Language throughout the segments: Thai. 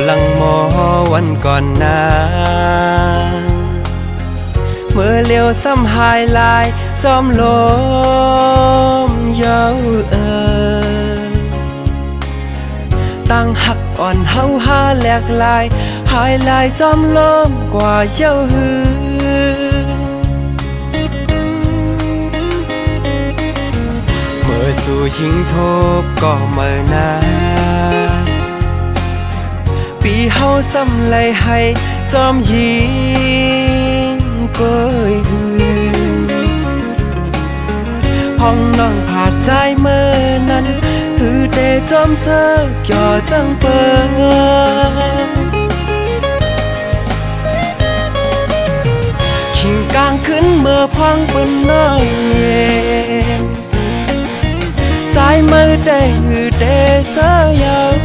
ลังมอวันก่อนนานเมื่อเลี้ยวซ้ำหายลายจอมลมเย้าตั้งหักอ่อนเฮาหาแหลกลายหายลายจอมลมกว่าเย้าหือเมื่อสู่ชิงทบก็เมื่อนานปีเฮาซ้ำเลยให้จอมยิงเกยหือห้องน้องผาดใจเมื่อนั้นหือเตจอมเสือจ่อจังเปิงขิงกลางขึ้นเมื่อพังเป็นน้องเย็นสายมือได้หือเตเสือยาว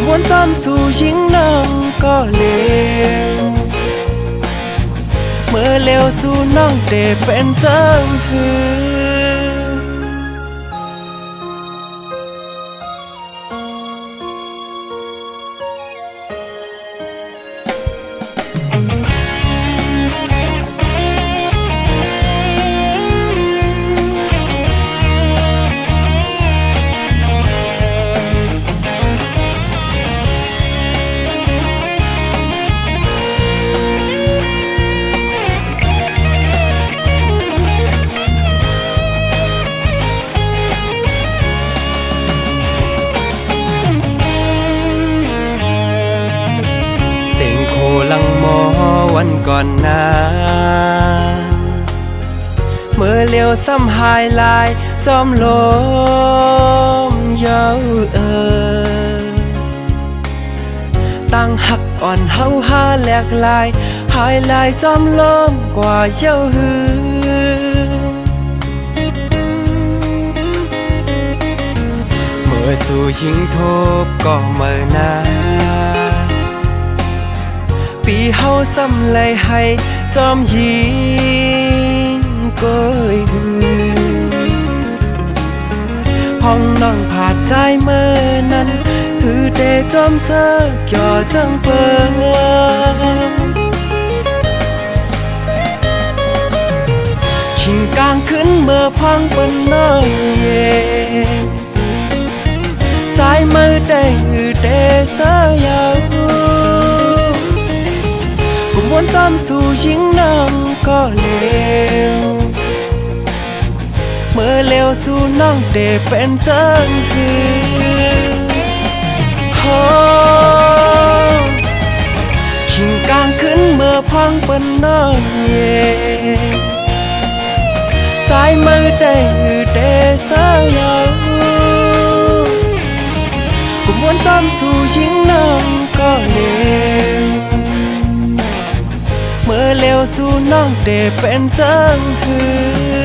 วนซ้ำสู่ชิงน้องก็เลวเมื่อเลวสู่น้องเตเป็นจังหือลังมอวันก่อนนานเมื่อเลี้ยวซ้ำหายลายจอมลมเย้าตั้งหักอ่อนเฮาหาแหลกลายหายลายจอมลมกว่าเย้าหือเมื่อสู่ชิงทบก็เมื่อนานปีเฮาซ้ำเลยให้จอมยิงเกยหือห้องน้องผาดใจเมื่อนั้นหือเตจอมเสือจ่อจังเปิงขิงกลางขึ้นเมื่อพังเป็นน้องเย็นสายมือได้หือเตเสือยาววนซ้ำสู่ชิงน้องก็เลวเมื่อเลวสู่น้องเตเป็นจังหือโฮขิงกลางขึ้นเมื่อพังเป็นน้องเย็นสายมือได้หือเตเสือยาววนซ้ำสู่ชิงน้องก็เลวเมื่อเลวสู่น้องเตเป็นจังหือ